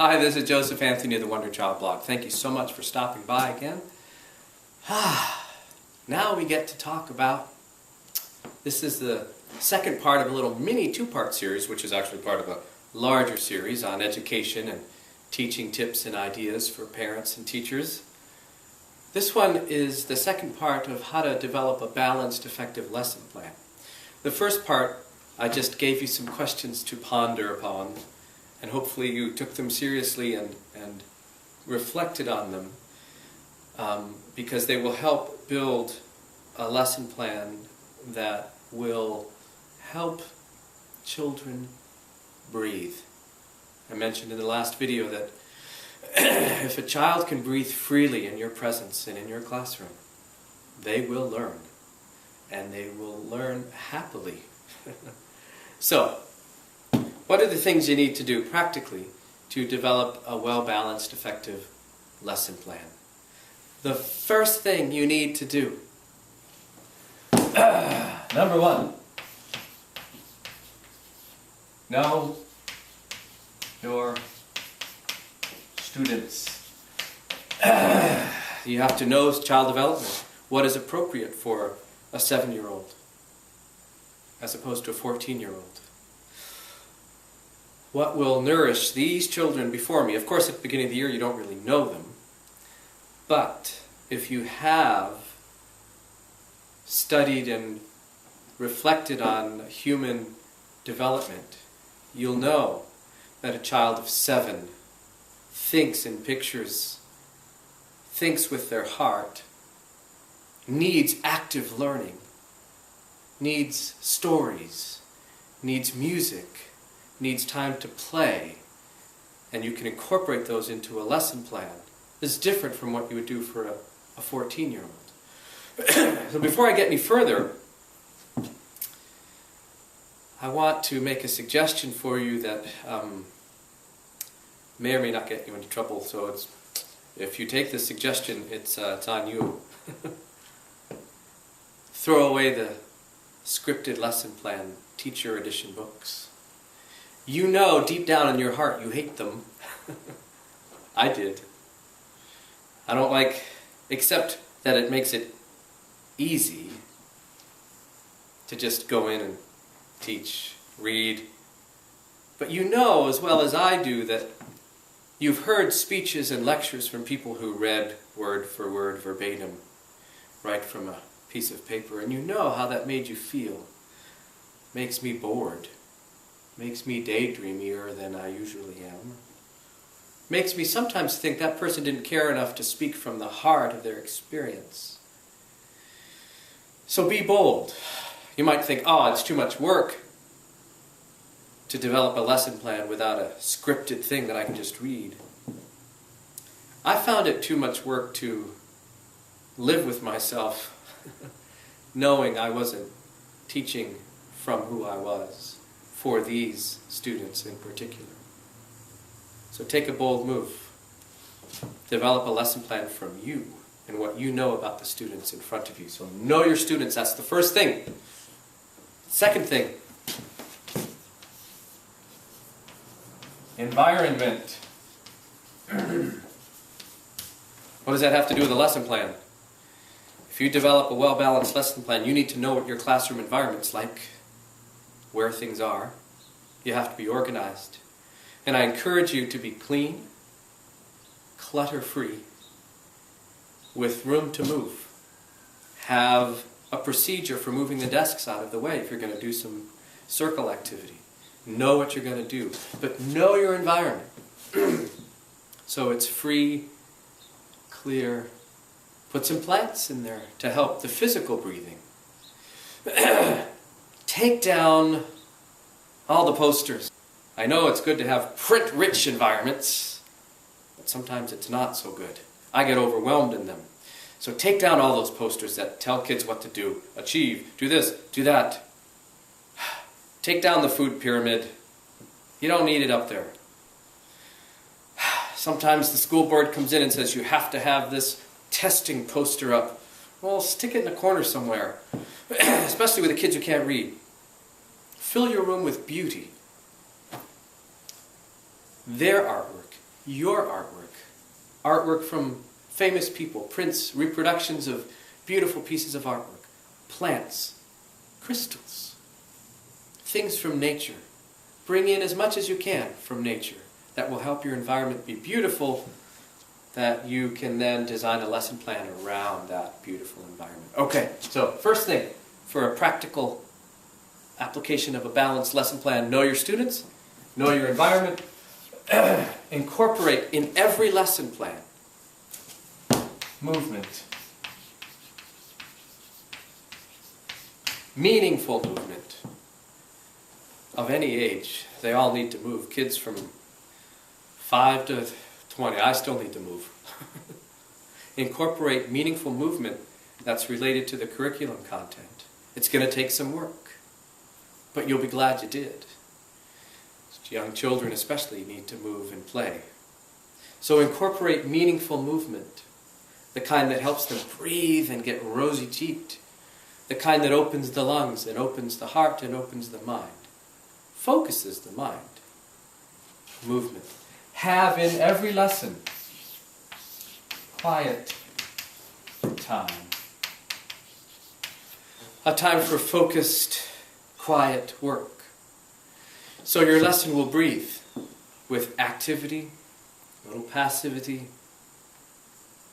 Hi, this is Josephanthony of the Wonder Child blog. Thank you so much for stopping by again. Now we get to talk about, this is the second part of a little mini two-part series, which is actually part of a larger series on education and teaching tips and ideas for parents and teachers. This one is the second part of how to develop a balanced, effective lesson plan. The first part, I just gave you some questions to ponder upon, and hopefully you took them seriously and reflected on them, because they will help build a lesson plan that will help children breathe. I mentioned in the last video that if a child can breathe freely in your presence and in your classroom, they will learn, and they will learn happily. So, what are the things you need to do practically to develop a well-balanced, effective lesson plan? The first thing you need to do, number one, know your students. You have to know child development, what is appropriate for a 7-year-old as opposed to a 14-year-old. What will nourish these children before me? Of course, at the beginning of the year you don't really know them, but if you have studied and reflected on human development, you'll know that a child of 7 thinks in pictures, thinks with their heart, needs active learning, needs stories, needs music, needs time to play, and you can incorporate those into a lesson plan. It's different from what you would do for a 14-year-old. So before I get any further, I want to make a suggestion for you that may or may not get you into trouble. So if you take this suggestion, it's on you. Throw away the scripted lesson plan, teacher edition books. You know deep down in your heart you hate them. I did. I don't like, except that it makes it easy to just go in and teach, read. But you know as well as I do that you've heard speeches and lectures from people who read word for word verbatim right from a piece of paper, and you know how that made you feel. Makes me bored. Makes me daydreamier than I usually am. Makes me sometimes think that person didn't care enough to speak from the heart of their experience. So be bold. You might think, oh, it's too much work to develop a lesson plan without a scripted thing that I can just read. I found it too much work to live with myself knowing I wasn't teaching from who I was for these students in particular. So take a bold move. Develop a lesson plan from you and what you know about the students in front of you. So know your students, that's the first thing. Second thing, environment. What does that have to do with a lesson plan? If you develop a well-balanced lesson plan, you need to know what your classroom environment's like, where things are. You have to be organized. And I encourage you to be clean, clutter-free, with room to move. Have a procedure for moving the desks out of the way if you're going to do some circle activity. Know what you're going to do, but know your environment. So it's free, clear. Put some plants in there to help the physical breathing. Take down all the posters. I know it's good to have print-rich environments, but sometimes it's not so good. I get overwhelmed in them. So take down all those posters that tell kids what to do. Achieve, do this, do that. Take down the food pyramid. You don't need it up there. Sometimes the school board comes in and says you have to have this testing poster up. Well, stick it in a corner somewhere, especially with the kids who can't read. Fill your room with beauty. Their artwork, your artwork. Artwork from famous people, prints, reproductions of beautiful pieces of artwork, plants, crystals, things from nature. Bring in as much as you can from nature that will help your environment be beautiful, that you can then design a lesson plan around that beautiful environment. Okay, so first thing, for a practical application of a balanced lesson plan, know your students, know your environment, incorporate in every lesson plan movement. Meaningful movement. Of any age, they all need to move. Kids from 5 to 20, I still need to move. Incorporate meaningful movement that's related to the curriculum content. It's going to take some work, but you'll be glad you did. Young children especially need to move and play. So incorporate meaningful movement, the kind that helps them breathe and get rosy-cheeked, the kind that opens the lungs and opens the heart and opens the mind, focuses the mind. Movement. Have in every lesson quiet time. A time for focused, quiet work. So your lesson will breathe with activity, a little passivity.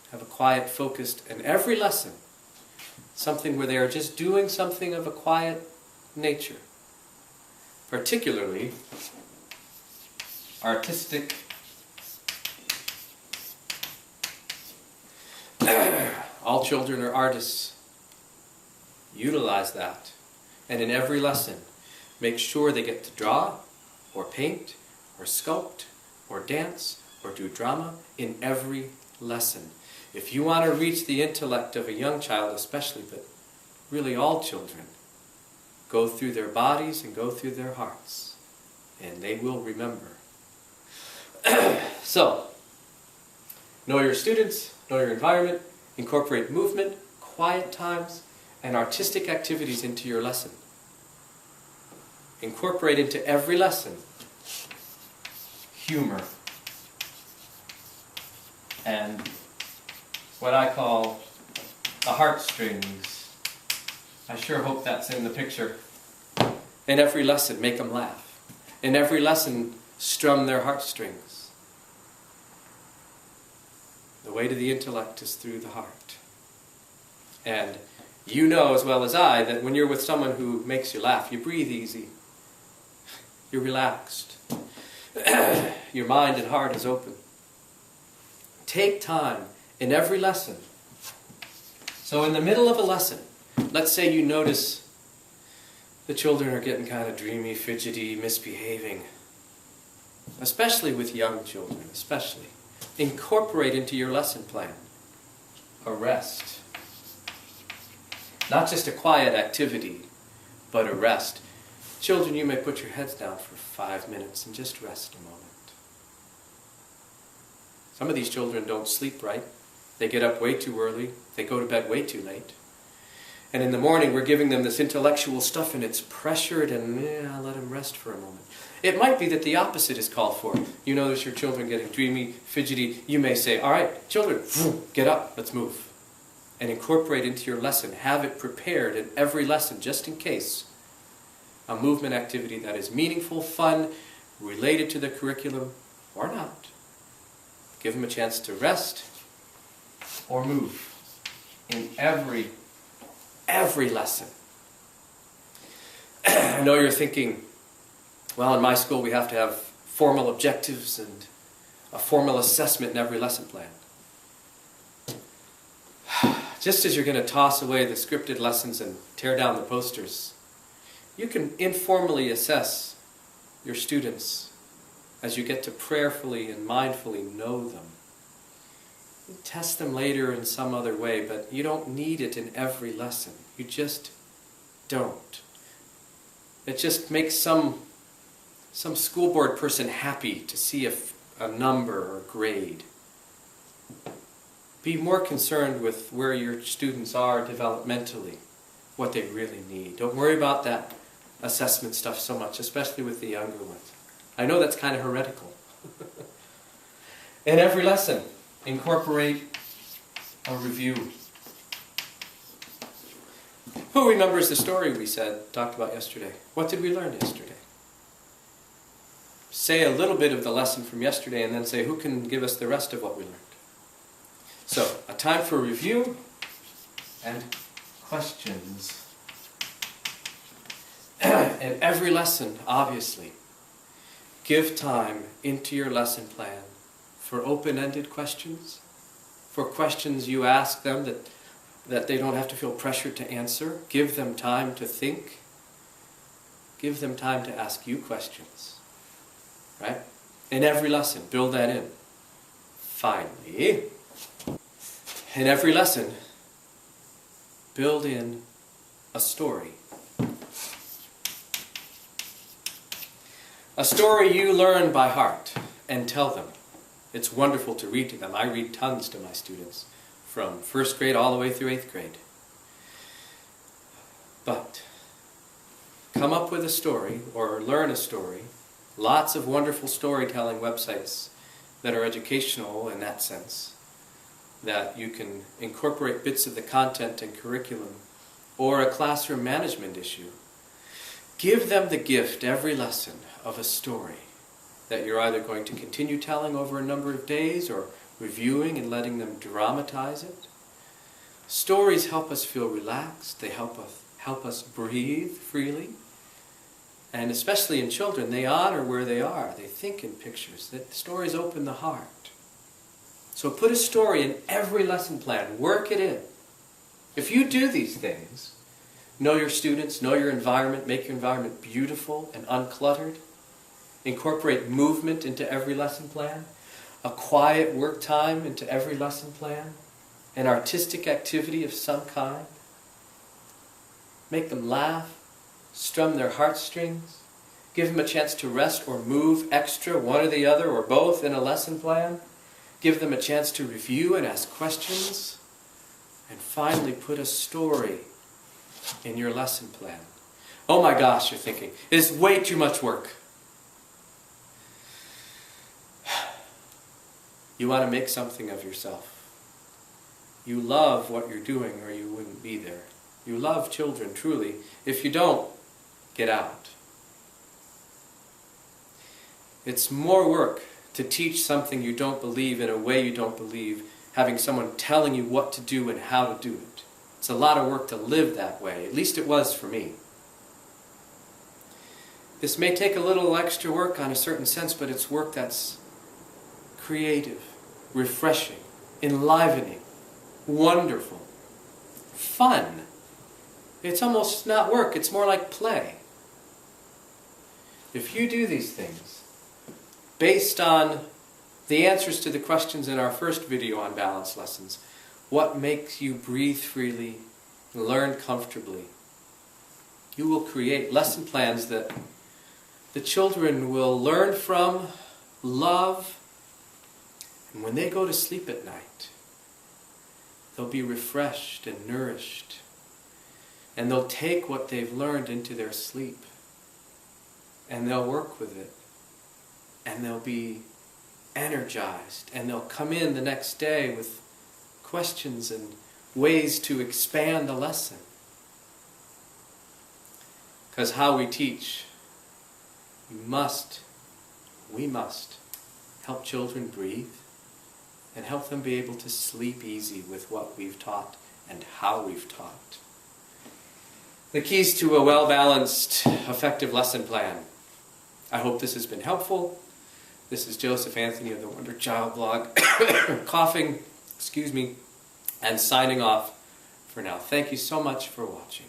Have a quiet, focused, and every lesson, something where they are just doing something of a quiet nature. Particularly artistic, all children are artists. Utilize that. And in every lesson, make sure they get to draw, or paint, or sculpt, or dance, or do drama in every lesson. If you want to reach the intellect of a young child especially, but really all children, go through their bodies and go through their hearts, and they will remember. So, know your students, know your environment, incorporate movement, quiet times, and artistic activities into your lesson. Incorporate into every lesson humor and what I call the heartstrings. I sure hope that's in the picture. In every lesson, make them laugh. In every lesson, strum their heartstrings. The way to the intellect is through the heart. And you know as well as I that when you're with someone who makes you laugh, you breathe easy. You're relaxed. Your mind and heart is open. Take time in every lesson. So in the middle of a lesson, let's say you notice the children are getting kind of dreamy, fidgety, misbehaving. Especially with young children, especially. Incorporate into your lesson plan a rest. Not just a quiet activity, but a rest. Children, you may put your heads down for 5 minutes and just rest a moment. Some of these children don't sleep right. They get up way too early. They go to bed way too late. And in the morning, we're giving them this intellectual stuff and it's pressured and let them rest for a moment. It might be that the opposite is called for. You notice your children getting dreamy, fidgety. You may say, all right, children, get up, let's move. And incorporate into your lesson. Have it prepared in every lesson, just in case. A movement activity that is meaningful, fun, related to the curriculum, or not. Give them a chance to rest or move in every lesson. I know you're thinking, well, in my school we have to have formal objectives and a formal assessment in every lesson plan. Just as you're going to toss away the scripted lessons and tear down the posters, you can informally assess your students as you get to prayerfully and mindfully know them. You test them later in some other way, but you don't need it in every lesson. You just don't. It just makes some school board person happy to see a number or a grade. Be more concerned with where your students are developmentally, what they really need. Don't worry about that assessment stuff so much, especially with the younger ones. I know that's kind of heretical. In every lesson, incorporate a review. Who remembers the story we talked about yesterday? What did we learn yesterday? Say a little bit of the lesson from yesterday and then say, who can give us the rest of what we learned? So, a time for review and questions. In every lesson, obviously, give time into your lesson plan for open-ended questions, for questions you ask them that they don't have to feel pressured to answer. Give them time to think. Give them time to ask you questions. Right? In every lesson, build that in. Finally, in every lesson, build in a story. A story you learn by heart and tell them. It's wonderful to read to them. I read tons to my students, from first grade all the way through 8th grade. But come up with a story or learn a story. Lots of wonderful storytelling websites that are educational in that sense, that you can incorporate bits of the content and curriculum, or a classroom management issue. Give them the gift every lesson of a story that you're either going to continue telling over a number of days or reviewing and letting them dramatize it. Stories help us feel relaxed. They help us breathe freely. And especially in children, they honor where they are. They think in pictures. That stories open the heart. So put a story in every lesson plan. Work it in. If you do these things, know your students, know your environment, make your environment beautiful and uncluttered, incorporate movement into every lesson plan, a quiet work time into every lesson plan, an artistic activity of some kind, make them laugh, strum their heartstrings, give them a chance to rest or move extra, one or the other, or both in a lesson plan, give them a chance to review and ask questions, and finally put a story in your lesson plan. Oh my gosh, you're thinking, it's way too much work. You want to make something of yourself. You love what you're doing or you wouldn't be there. You love children, truly. If you don't, get out. It's more work to teach something you don't believe in a way you don't believe, having someone telling you what to do and how to do it. It's a lot of work to live that way. At least it was for me. This may take a little extra work on a certain sense, but it's work that's creative, refreshing, enlivening, wonderful, fun. It's almost not work, it's more like play. If you do these things, based on the answers to the questions in our first video on balance lessons, what makes you breathe freely, learn comfortably, you will create lesson plans that the children will learn from, love, and when they go to sleep at night, they'll be refreshed and nourished. And they'll take what they've learned into their sleep. And they'll work with it. And they'll be energized. And they'll come in the next day with questions and ways to expand the lesson. Because how we teach, we must help children breathe and help them be able to sleep easy with what we've taught and how we've taught. The keys to a well-balanced, effective lesson plan. I hope this has been helpful. This is Joseph Anthony of the Wonder Child blog, coughing, and signing off for now. Thank you so much for watching.